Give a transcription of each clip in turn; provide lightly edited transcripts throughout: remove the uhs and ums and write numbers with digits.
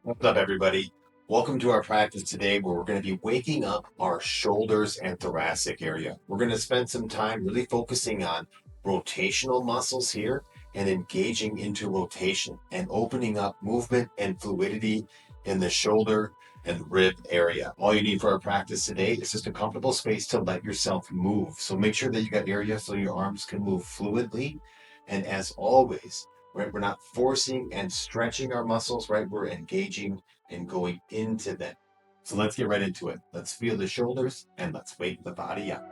What's up, everybody? Welcome to our practice today where we're going to be waking up our shoulders and thoracic area. We're going to spend some time really focusing on rotational muscles here and engaging into rotation and opening up movement and fluidity in the shoulder and rib area. All you need for our practice today is just a comfortable space to let yourself move. So make sure that you got area so your arms can move fluidly. And as always, right? We're not forcing and stretching our muscles, right? We're engaging and going into them. So let's get right into it. Let's feel the shoulders and let's wake the body up.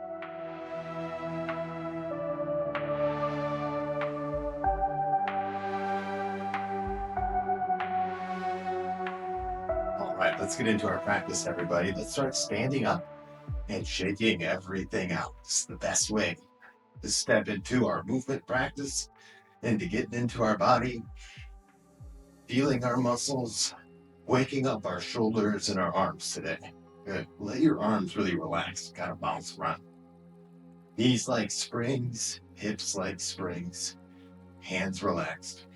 All right, let's get into our practice, everybody. Let's start standing up and shaking everything out. It's the best way to step into our movement practice and to get into our body, feeling our muscles, waking up our shoulders and our arms today. Good. Let your arms really relax, kind of bounce around. Knees like springs, hips like springs, hands relaxed.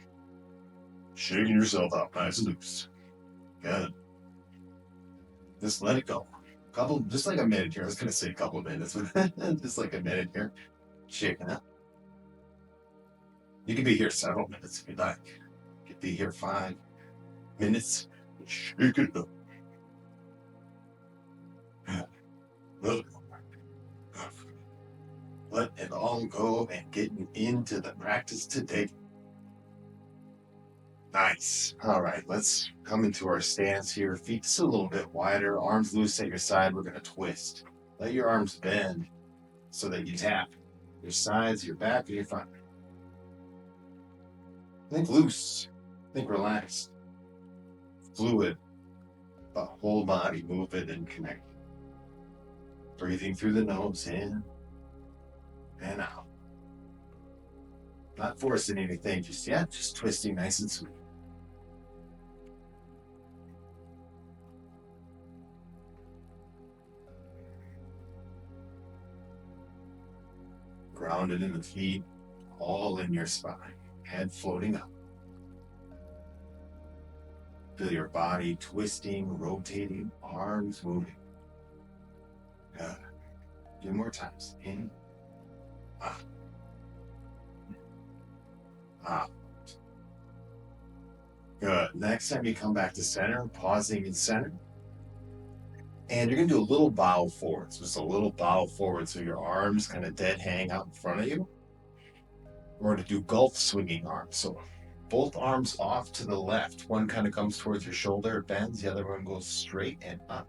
Shaking yourself out nice and loose. Good. Just let it go. Just like a minute here. I was going to say a couple of minutes, but just like a minute here. Shaking up. You can be here several minutes if you like. You could be here 5 minutes. Shake it up. Let it go. Let it all go and getting into the practice today. Nice. All right, let's come into our stance here. Feet just a little bit wider, arms loose at your side. We're going to twist. Let your arms bend so that you tap your sides, your back, and your front. Think loose. Think relaxed. Fluid. The whole body moving and connected. Breathing through the nose in and out. Not forcing anything just yet, just twisting nice and smooth. Grounded in the feet, all in your spine. Head floating up. Feel your body twisting, rotating, arms moving. Good. 2 more times. In, out, out. Good. Next time you come back to center, pausing in center. And you're going to do a little bow forward. So just a little bow forward so your arms kind of dead hang out in front of you. We're going to do golf swinging arms. So both arms off to the left. One kind of comes towards your shoulder, bends. The other one goes straight and up.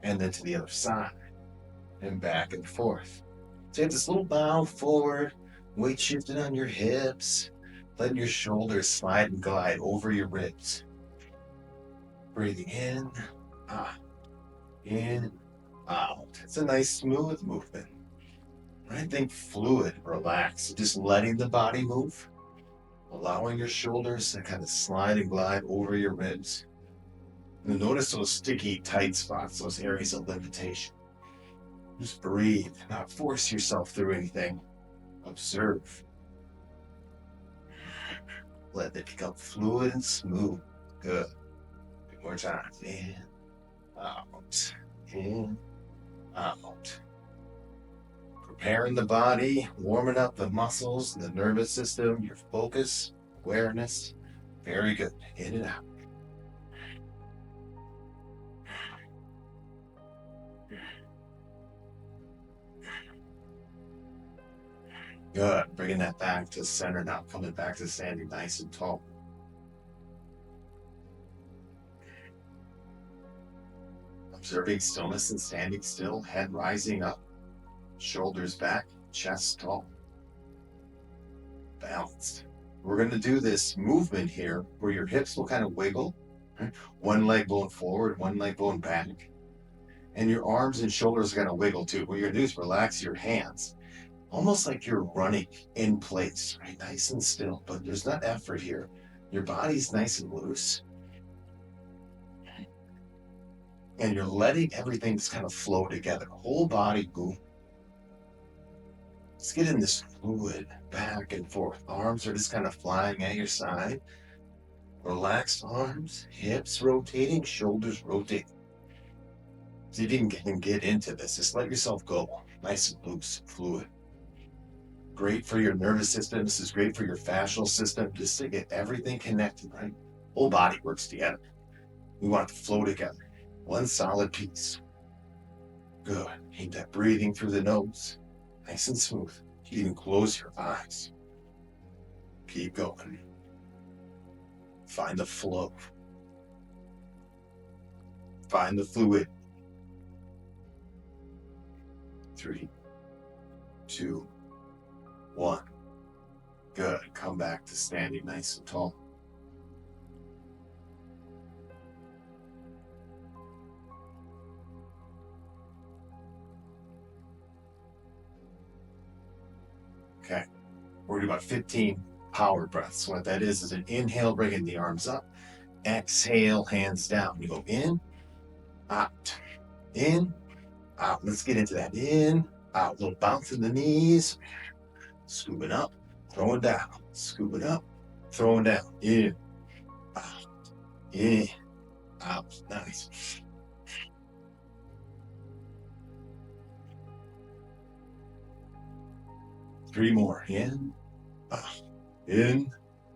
And then to the other side and back and forth. So you have this little bow forward, weight shifted on your hips, letting your shoulders slide and glide over your ribs. Breathing ah, in, out. It's a nice smooth movement. I think fluid, relax, just letting the body move, allowing your shoulders to kind of slide and glide over your ribs. And notice those sticky, tight spots, those areas of limitation. Just breathe, not force yourself through anything. Observe. Let it become fluid and smooth. Good. 2 more times. In, out, in, out. Preparing the body, warming up the muscles, the nervous system, your focus, awareness. Very good. In and out. Good. Bringing that back to center now. Coming back to standing nice and tall. Observing stillness and standing still. Head rising up. Shoulders back. Chest tall. Balanced. We're going to do this movement here where your hips will kind of wiggle. Right? One leg going forward, one leg going back. And your arms and shoulders are going to wiggle too. What you're going to do is relax your hands, almost like you're running in place, right? Nice and still, but there's not effort here. Your body's nice and loose. And you're letting everything just kind of flow together. Whole body move. Let's get in this fluid back and forth. Arms are just kind of flying at your side. Relaxed arms, hips rotating, shoulders rotating. See if you can get into this. Just let yourself go. Nice and loose, fluid. Great for your nervous system. This is great for your fascial system, just to get everything connected, right? Whole body works together. We want it to flow together. One solid piece. Good. Keep that breathing through the nose. Nice and smooth. You can close your eyes. Keep going. Find the flow. Find the fluid. 3, 2, 1. Good. Come back to standing nice and tall. Okay. We're going to do about 15 power breaths. What that is an inhale, bringing the arms up. Exhale, hands down. You go in, out, in, out. Let's get into that. In, out. Little bounce in the knees. Scooping up, throwing down. Scooping up, throwing down. In, out, in, out. Nice. Three more. In, out, in,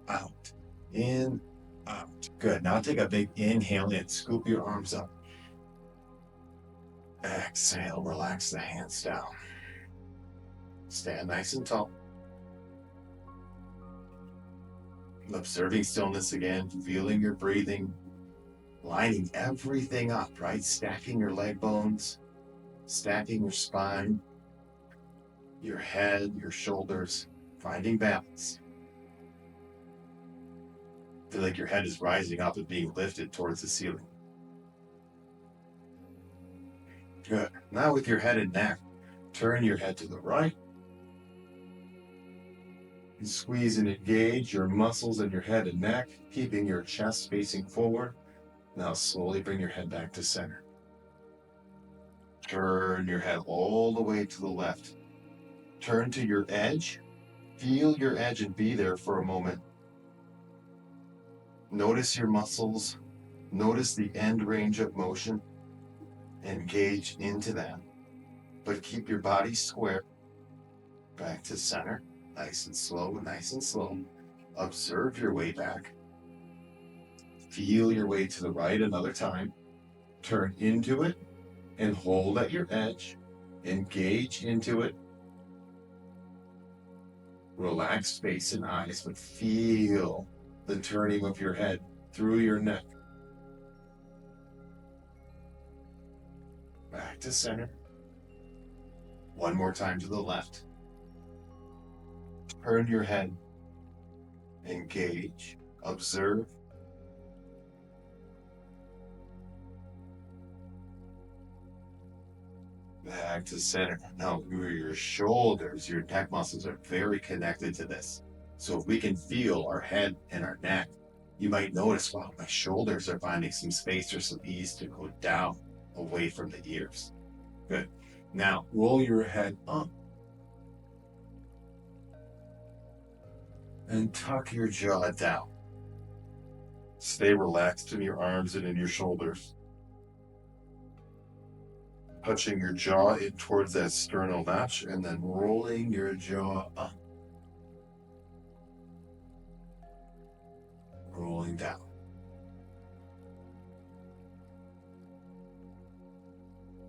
out, in, out. Good. Now take a big inhale in. Scoop your arms up. Exhale, relax the hands down. Stand nice and tall. Observing stillness again, feeling your breathing, lining everything up, right? Stacking your leg bones, stacking your spine, your head, your shoulders, finding balance. Feel like your head is rising up and being lifted towards the ceiling. Good. Now with your head and neck, turn your head to the right. And squeeze and engage your muscles in your head and neck, keeping your chest facing forward. Now slowly bring your head back to center. Turn your head all the way to the left. Turn to your edge. Feel your edge and be there for a moment. Notice your muscles. Notice the end range of motion. Engage into that. But keep your body square. Back to center. Nice and slow, nice and slow. Observe your way back. Feel your way to the right another time. Turn into it and hold at your edge. Engage into it. Relax face and eyes, but feel the turning of your head through your neck. Back to center. One more time to the left. Turn your head. Engage. Observe. Back to center. Now, your shoulders, your neck muscles are very connected to this. So if we can feel our head and our neck, you might notice, wow, my shoulders are finding some space or some ease to go down away from the ears. Good. Now, roll your head up and tuck your jaw down. Stay relaxed in your arms and in your shoulders. Touching your jaw in towards that sternal notch and then rolling your jaw up. Rolling down.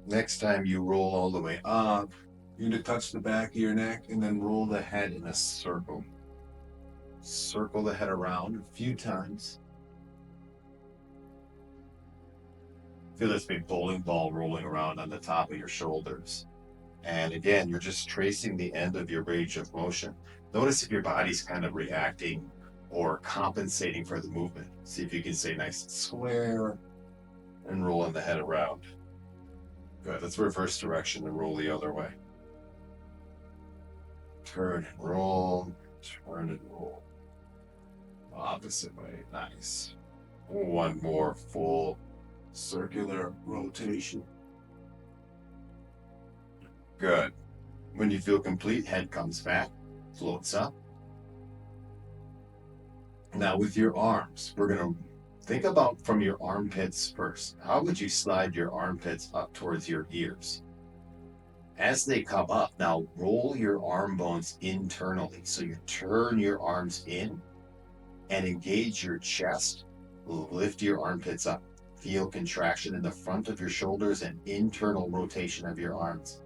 Next time you roll all the way up, you're going to touch the back of your neck and then roll the head in a circle. Circle the head around a few times. Feel this big bowling ball rolling around on the top of your shoulders. And again, you're just tracing the end of your range of motion. Notice if your body's kind of reacting or compensating for the movement. See if you can stay nice and square and rolling the head around. Good. Let's reverse direction and roll the other way. Turn and roll. Turn and roll. Opposite way. Nice. One more full circular rotation. Good. When you feel complete, head comes back, floats up. Now with your arms, we're going to think about from your armpits first. How would you slide your armpits up towards your ears? As they come up, now roll your arm bones internally. So you turn your arms in and engage your chest. Lift your armpits up. Feel contraction in the front of your shoulders and internal rotation of your arms.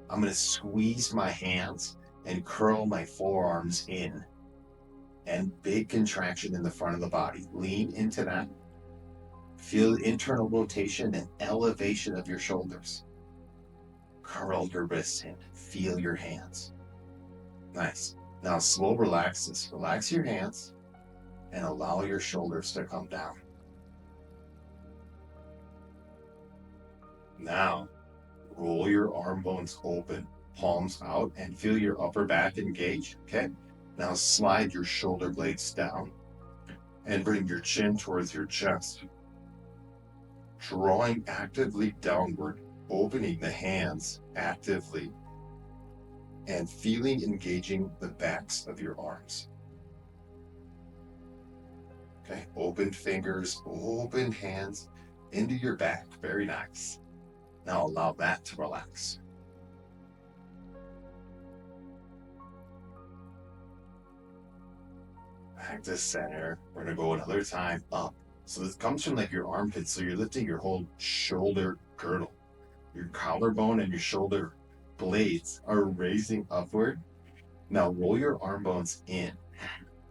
I'm going to squeeze my hands and curl my forearms in. And big contraction in the front of the body. Lean into that. Feel internal rotation and elevation of your shoulders. Curl your wrists in. Feel your hands. Nice. Now slow relax this. Relax your hands and allow your shoulders to come down. Now, roll your arm bones open, palms out, and feel your upper back engage. Okay. Now slide your shoulder blades down and bring your chin towards your chest. Drawing actively downward, opening the hands actively, and feeling engaging the backs of your arms. Okay, open fingers, open hands into your back. Very nice. Now allow that to relax. Back to center. We're gonna go another time up. So this comes from like your armpits. So you're lifting your whole shoulder girdle. Your collarbone and your shoulder blades are raising upward. Now roll your arm bones in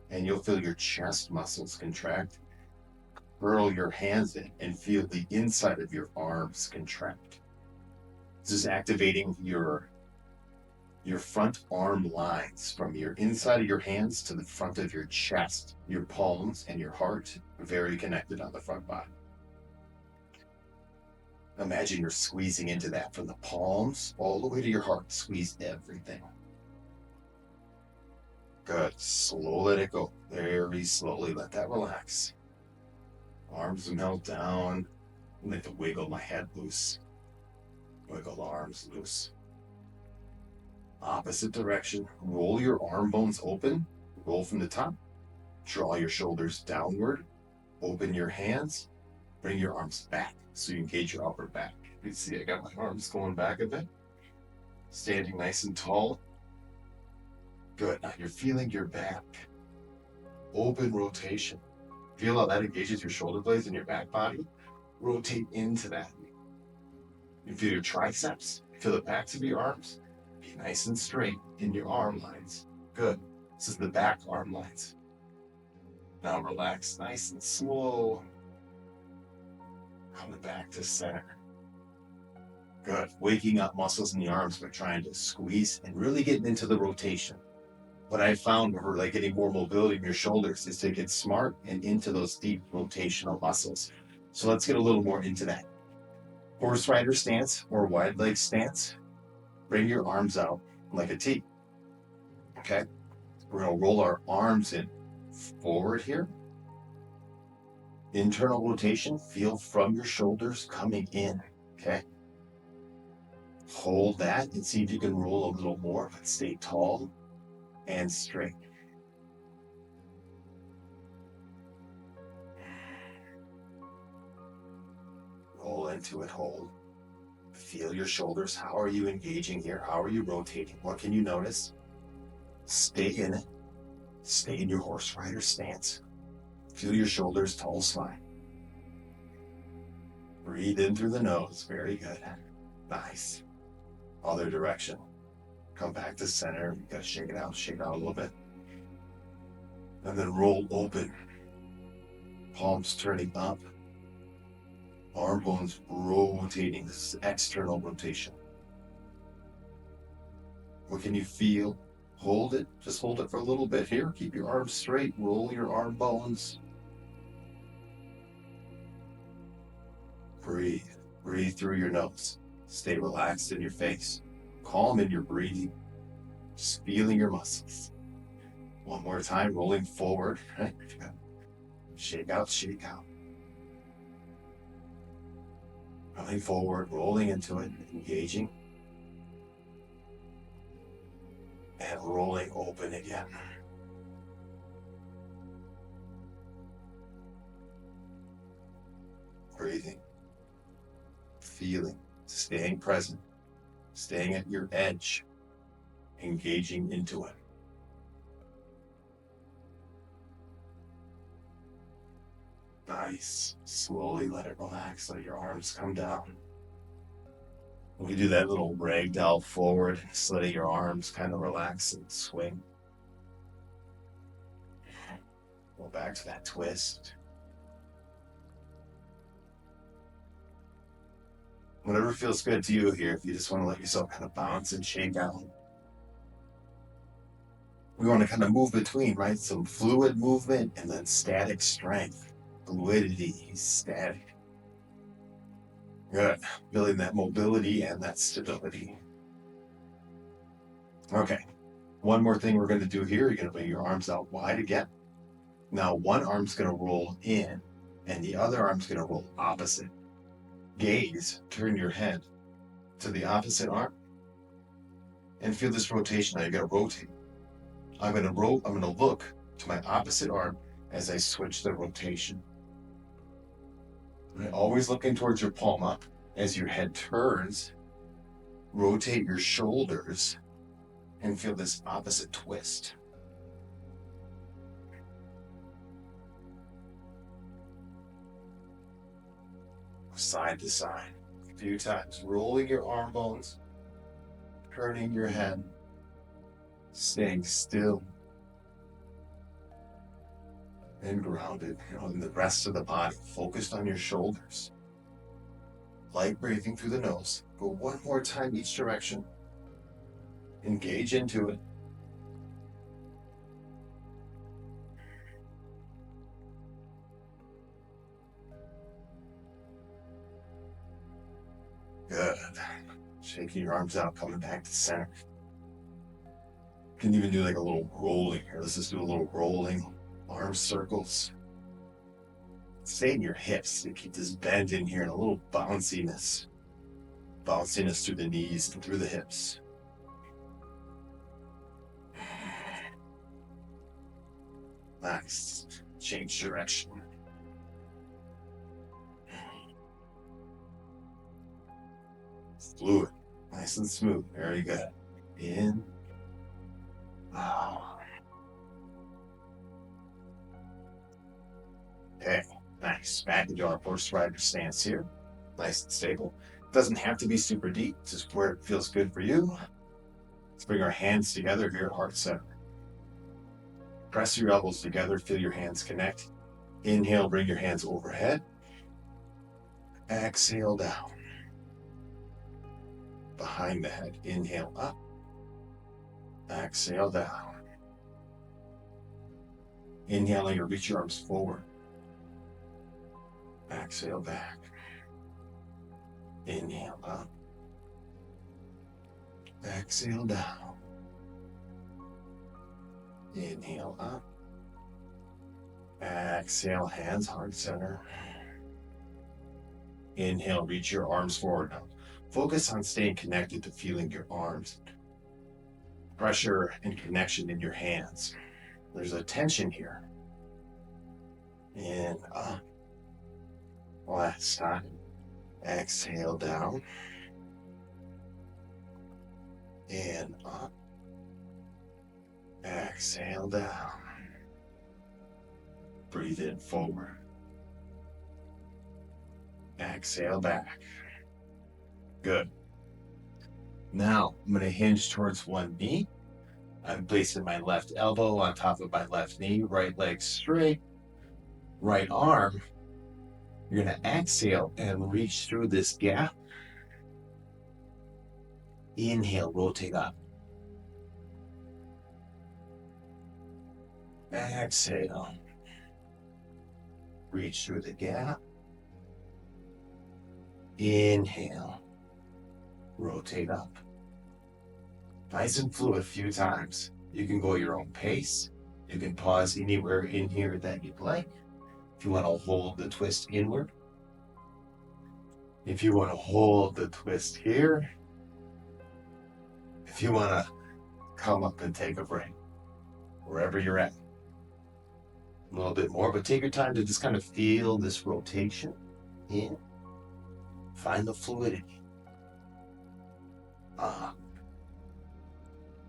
and you'll feel your chest muscles contract. Curl your hands in and feel the inside of your arms contract. This is activating your front arm lines from your inside of your hands to the front of your chest, your palms and your heart, very connected on the front body. Imagine you're squeezing into that from the palms all the way to your heart. Squeeze everything. Good. Slow, let it go. Very slowly let that relax. Arms melt down. I like to wiggle my head loose. Wiggle arms loose. Opposite direction. Roll your arm bones open. Roll from the top. Draw your shoulders downward. Open your hands. Bring your arms back so you engage your upper back. You see I got my arms going back a bit. Standing nice and tall. Good. Now you're feeling your back. Open rotation. Feel how that engages your shoulder blades and your back body. Rotate into that. You feel your triceps. Feel the backs of your arms. Be nice and straight in your arm lines. Good. This is the back arm lines. Now relax nice and slow. Coming back to center. Good. Waking up muscles in the arms by trying to squeeze and really getting into the rotation. What I found for like getting more mobility in your shoulders is to get smart and into those deep rotational muscles. So let's get a little more into that. Horse rider stance or wide leg stance. Bring your arms out like a T. Okay. We're going to roll our arms in forward here. Internal rotation, feel from your shoulders coming in. Okay. Hold that and see if you can roll a little more, but stay tall and straight. Roll into it, hold. Feel your shoulders. How are you engaging here? How are you rotating? What can you notice? Stay in it. Stay in your horse rider stance. Feel your shoulders, tall spine. Breathe in through the nose. Very good. Nice. Other direction. Come back to center. You gotta shake it out a little bit. And then roll open. Palms turning up. Arm bones rotating. This is external rotation. What can you feel? Hold it. Just hold it for a little bit here. Keep your arms straight. Roll your arm bones. Breathe. Breathe through your nose. Stay relaxed in your face. Calm in your breathing. Just feeling your muscles. One more time, rolling forward. Right? Shake out, shake out. Coming forward, rolling into it, engaging. And rolling open again. breathing, feeling, staying present, staying at your edge, engaging into it. Nice. Slowly let it relax. Let your arms come down. We do that little ragdoll forward, just letting your arms kind of relax and swing. Go back to that twist. Whatever feels good to you here, if you just want to let yourself kind of bounce and shake out. We want to kind of move between, right? Some fluid movement and then static strength. Fluidity, static. Good. Building that mobility and that stability. Okay. One more thing we're going to do here. You're going to bring your arms out wide again. Now, one arm's going to roll in and the other arm's going to roll opposite. Gaze, turn your head to the opposite arm and feel this rotation. Now, you're going to rotate. I'm going to look to my opposite arm as I switch the rotation. Right, always looking towards your palm up. As your head turns, rotate your shoulders and feel this opposite twist. Side to side, a few times, rolling your arm bones, turning your head, staying still and grounded, and the rest of the body focused on your shoulders. Light breathing through the nose. Go one more time each direction. Engage into it. Good. Shaking your arms out, coming back to center. You can even do like a little rolling here. Let's just do a little rolling, arm circles. Stay in your hips to keep this bend in here and a little bounciness. Bounciness through the knees and through the hips. Nice. Change direction. Fluid. Nice and smooth. Very good. In. Out. Okay. Nice. Back into our horse rider stance here. Nice and stable. Doesn't have to be super deep, just where it feels good for you. Let's bring our hands together here at heart center. Press your elbows together, feel your hands connect. Inhale, bring your hands overhead. Exhale down. Behind the head. Inhale up. Exhale down. Inhaling, you reach your arms forward. Exhale back. Inhale up. Exhale down. Inhale up. Exhale, hands heart center. Inhale, reach your arms forward now. Focus on staying connected to feeling your arms. Pressure and connection in your hands. There's a tension here. In up. Last time. Exhale down. In up. Exhale down. Breathe in forward. Exhale back. Good. Now I'm going to hinge towards one knee. I'm placing my left elbow on top of my left knee, right leg straight, right arm. You're going to exhale and reach through this gap. Inhale, rotate up. Exhale. Reach through the gap. Inhale. Rotate up. Nice and fluid a few times. You can go your own pace. You can pause anywhere in here that you'd like. If you want to hold the twist inward. If you want to hold the twist here. If you want to come up and take a break. Wherever you're at. A little bit more, but take your time to just kind of feel this rotation in Find the fluidity. Up.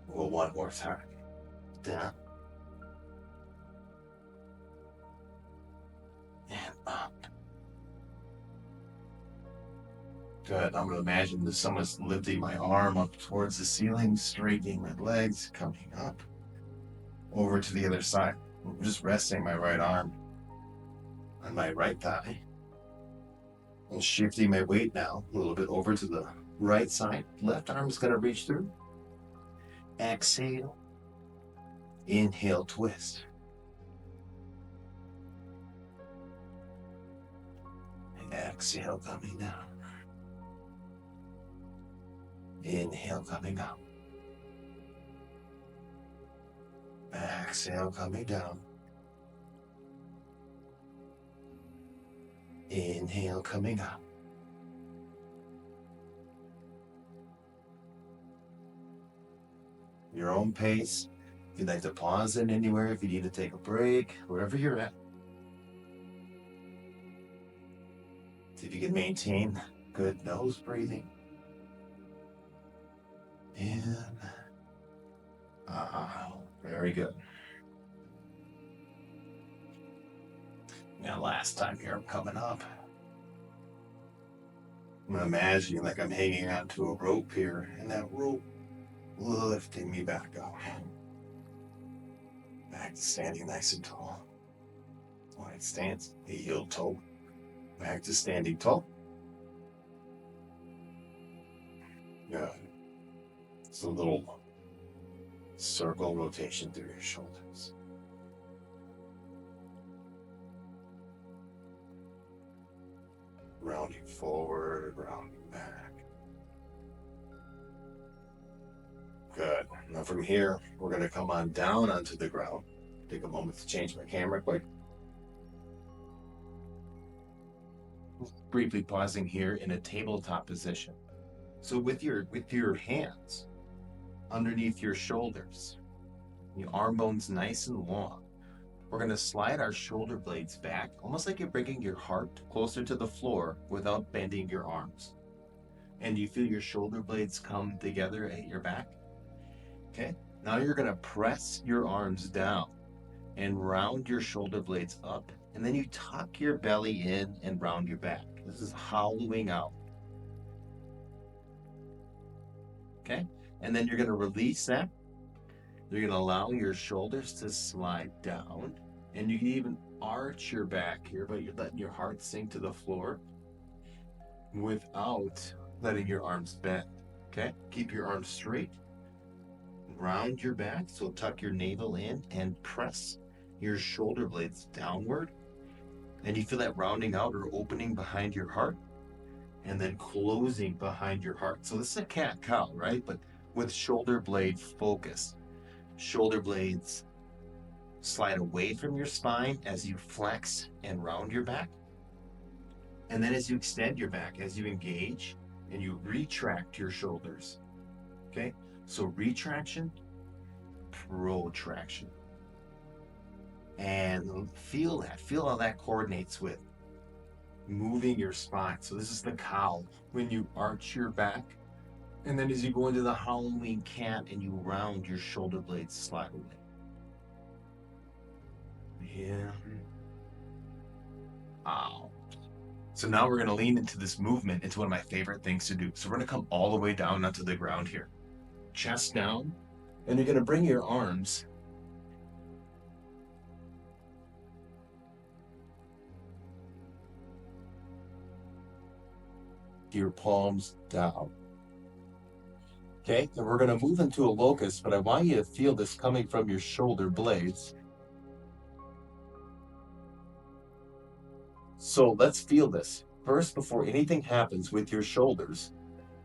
Well, one more time. Down and up. Good. I'm going to imagine that someone's lifting my arm up towards the ceiling, straightening my legs, coming up over to the other side. I'm just resting my right arm on my right thigh and shifting my weight now a little bit over to the right side. Left arm is going to reach through. Exhale. Inhale, twist. Exhale, coming down. Inhale, coming up. Exhale, coming down. Inhale, coming up. Your own pace. If you'd like to pause in anywhere, if you need to take a break, wherever you're at. See if you can maintain good nose breathing. In. Very good. Now, last time here, I'm coming up. I'm imagining like I'm hanging onto a rope here, and that rope lifting me back up. Back to standing nice and tall. Wide stance, the heel toe. Back to standing tall. Good. It's a little circle rotation through your shoulders. Rounding forward, rounding back. Good. Now from here, we're going to come on down onto the ground. Take a moment to change my camera quick. Briefly pausing here in a tabletop position. So with your hands underneath your shoulders, your arm bones nice and long, we're going to slide our shoulder blades back, almost like you're bringing your heart closer to the floor without bending your arms. And you feel your shoulder blades come together at your back? Okay, now you're going to press your arms down and round your shoulder blades up, and then you tuck your belly in and round your back. This is hollowing out. Okay, and then you're going to release that. You're going to allow your shoulders to slide down, and you can even arch your back here, but you're letting your heart sink to the floor without letting your arms bend. Okay, keep your arms straight. Round your back, so tuck your navel in and press your shoulder blades downward. And you feel that rounding out or opening behind your heart and then closing behind your heart. So this is a cat-cow, right? But with shoulder blade focus. Shoulder blades slide away from your spine as you flex and round your back. And then as you extend your back, as you engage and you retract your shoulders. Okay? So retraction, protraction. And feel that. Feel how that coordinates with moving your spine. So this is the cow. When you arch your back, and then as you go into the howling cat and you round, your shoulder blades slide away. Yeah. Out. So now we're going to lean into this movement. It's one of my favorite things to do. So we're going to come all the way down onto the ground here. Chest down. And you're going to bring your arms your palms down. Okay, and we're going to move into a locust, but I want you to feel this coming from your shoulder blades. So let's feel this. First, before anything happens with your shoulders,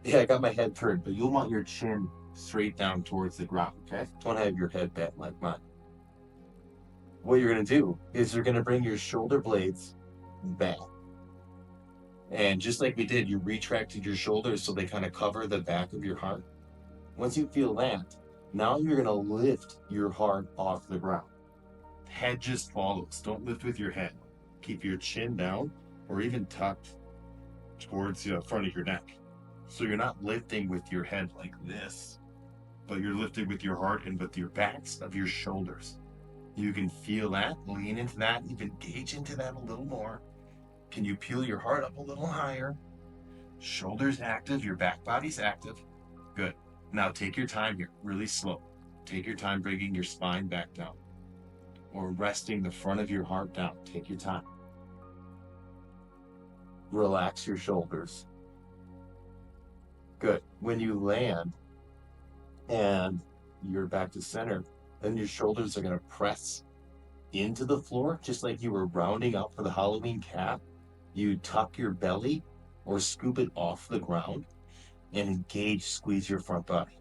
yeah, I got my head turned, but you'll want your chin straight down towards the ground, okay? Don't have your head bent like mine. What you're going to do is you're going to bring your shoulder blades back. And just like we did, you retracted your shoulders so they kind of cover the back of your heart. Once you feel that, now you're going to lift your heart off the ground. Head just follows. Don't lift with your head. Keep your chin down or even tucked. towards the front of your neck. So you're not lifting with your head like this, but you're lifting with your heart and with your backs of your shoulders. You can feel that, lean into that, even engage into that a little more. Can you peel your heart up a little higher? Shoulders active, your back body's active. Good. Now take your time here, really slow. Take your time bringing your spine back down or resting the front of your heart down. Take your time. Relax your shoulders. Good. When you land and you're back to center, then your shoulders are going to press into the floor, just like you were rounding out for the Halloween cat. You tuck your belly or scoop it off the ground and engage, squeeze your front body.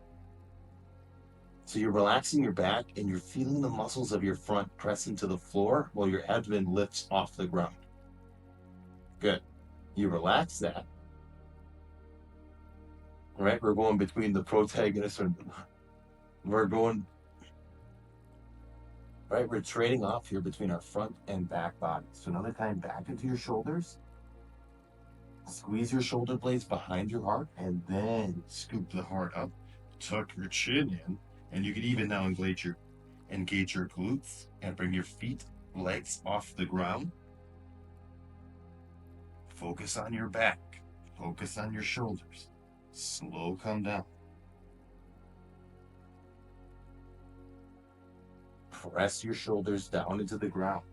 So you're relaxing your back and you're feeling the muscles of your front press into the floor while your abdomen lifts off the ground. Good. You relax that. All right, we're going between the protagonist and we're going, right, we're trading off here between our front and back bodies. So another time back into your shoulders. Squeeze your shoulder blades behind your heart and then scoop the heart up. Tuck your chin in, and you can even now engage your glutes and bring your feet, legs off the ground. Focus on your back. Focus on your shoulders. Slow come down. Press your shoulders down into the ground.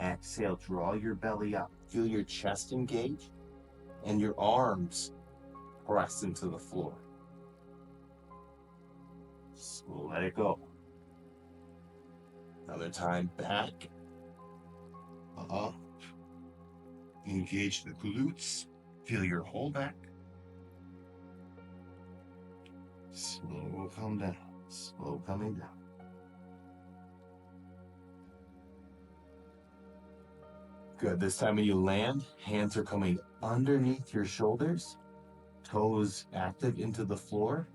Exhale, draw your belly up. Feel your chest engage and your arms press into the floor. So let it go. Another time back. Up. Engage the glutes. Feel your whole back. Slow come down. Slow coming down. Good. This time when you land, hands are coming underneath your shoulders. Toes active into the floor.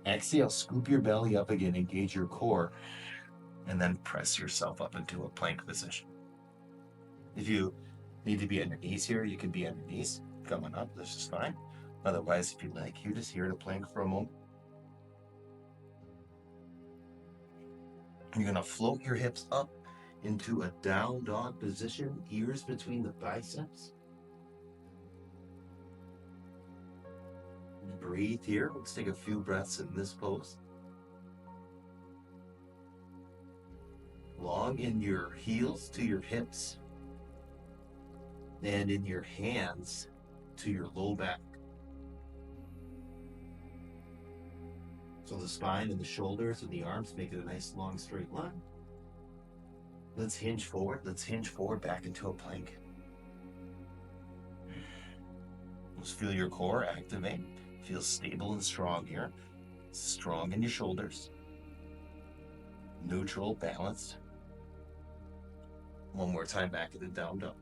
Exhale, scoop your belly up again, engage your core, and then press yourself up into a plank position. If you need to be on your knees here, you can be on your knees. Coming up, this is fine. Otherwise, if you'd like, you're just here to plank for a moment. You're gonna float your hips up into a down dog position, ears between the biceps. Breathe here. Let's take a few breaths in this pose. Long in your heels to your hips and in your hands to your low back. So the spine and the shoulders and the arms make it a nice long straight line. Let's hinge forward. Let's hinge forward back into a plank. Just feel your core activate. Feel stable and strong here. Strong in your shoulders. Neutral, balanced. One more time back in the down dog.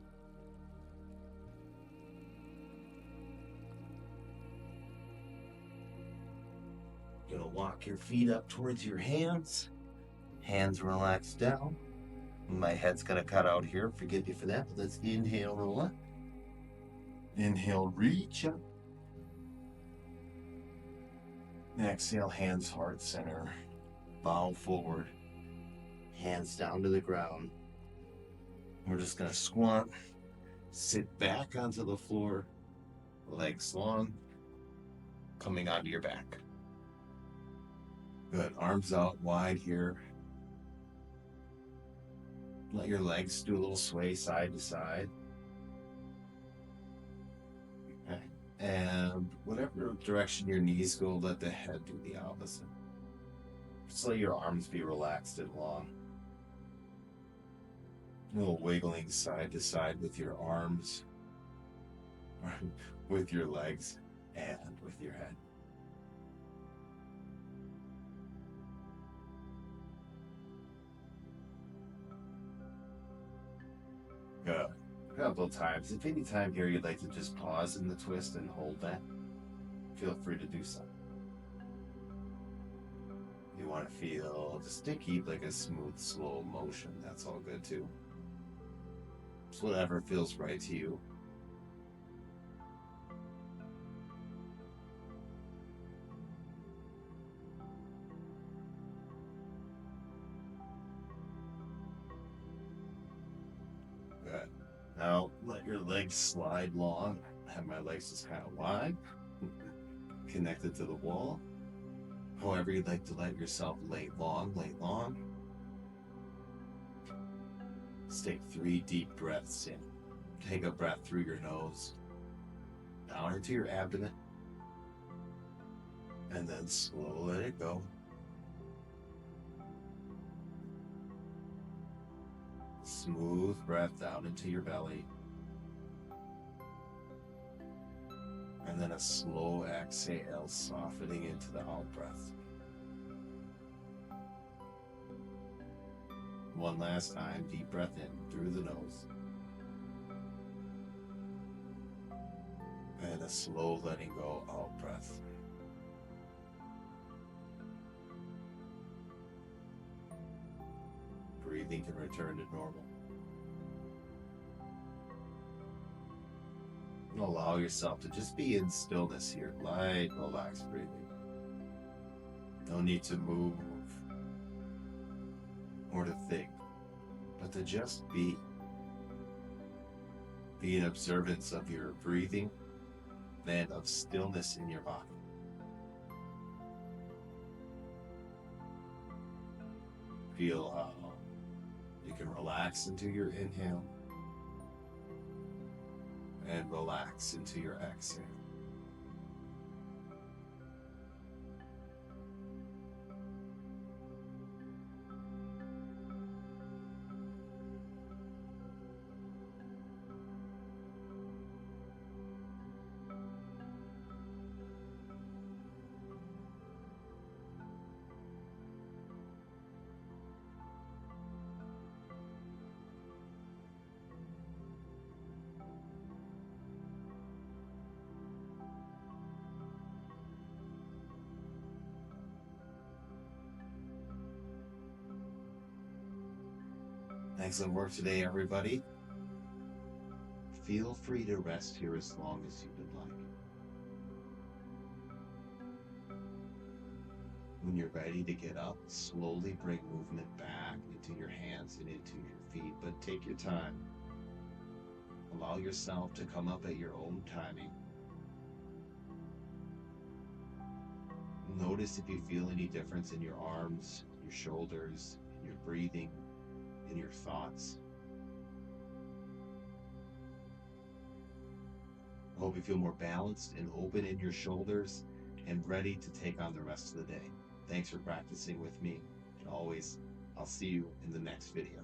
You're gonna walk your feet up towards your hands. Hands relax down. My head's gonna cut out here. Forgive me for that. But let's inhale, roll up. Inhale, reach up. Exhale, hands heart center. Bow forward. Hands down to the ground. We're just gonna squat. Sit back onto the floor. Legs long. Coming onto your back. Good. Arms out wide here. Let your legs do a little sway side to side. Okay. And whatever direction your knees go, let the head do the opposite. Just let your arms be relaxed and long. A little wiggling side to side with your arms, with your legs, and with your head. Good. A couple of times. If any time here you'd like to just pause in the twist and hold that, feel free to do so. If you want to feel, just to keep like a smooth, slow motion, that's all good too. Just whatever feels right to you. Now let your legs slide long. Have my legs just kind of wide, connected to the wall. However you'd like to let yourself lay long, lay long. Let's take 3 deep breaths in. Take a breath through your nose, down into your abdomen, and then slowly let it go. Smooth breath down into your belly. And then a slow exhale, softening into the out breath. One last time, deep breath in through the nose. And a slow letting go out breath. Breathing can return to normal. And allow yourself to just be in stillness here, light, relaxed breathing. No need to move or to think, but to just be. Be in observance of your breathing and of stillness in your body. Feel how you can relax into your inhale and relax into your exhale. Excellent work today, everybody. Feel free to rest here as long as you would like. When you're ready to get up, slowly bring movement back into your hands and into your feet, but take your time. Allow yourself to come up at your own timing. Notice if you feel any difference in your arms, your shoulders, in your breathing, in your thoughts. I hope you feel more balanced and open in your shoulders and ready to take on the rest of the day. Thanks for practicing with me. And always, I'll see you in the next video.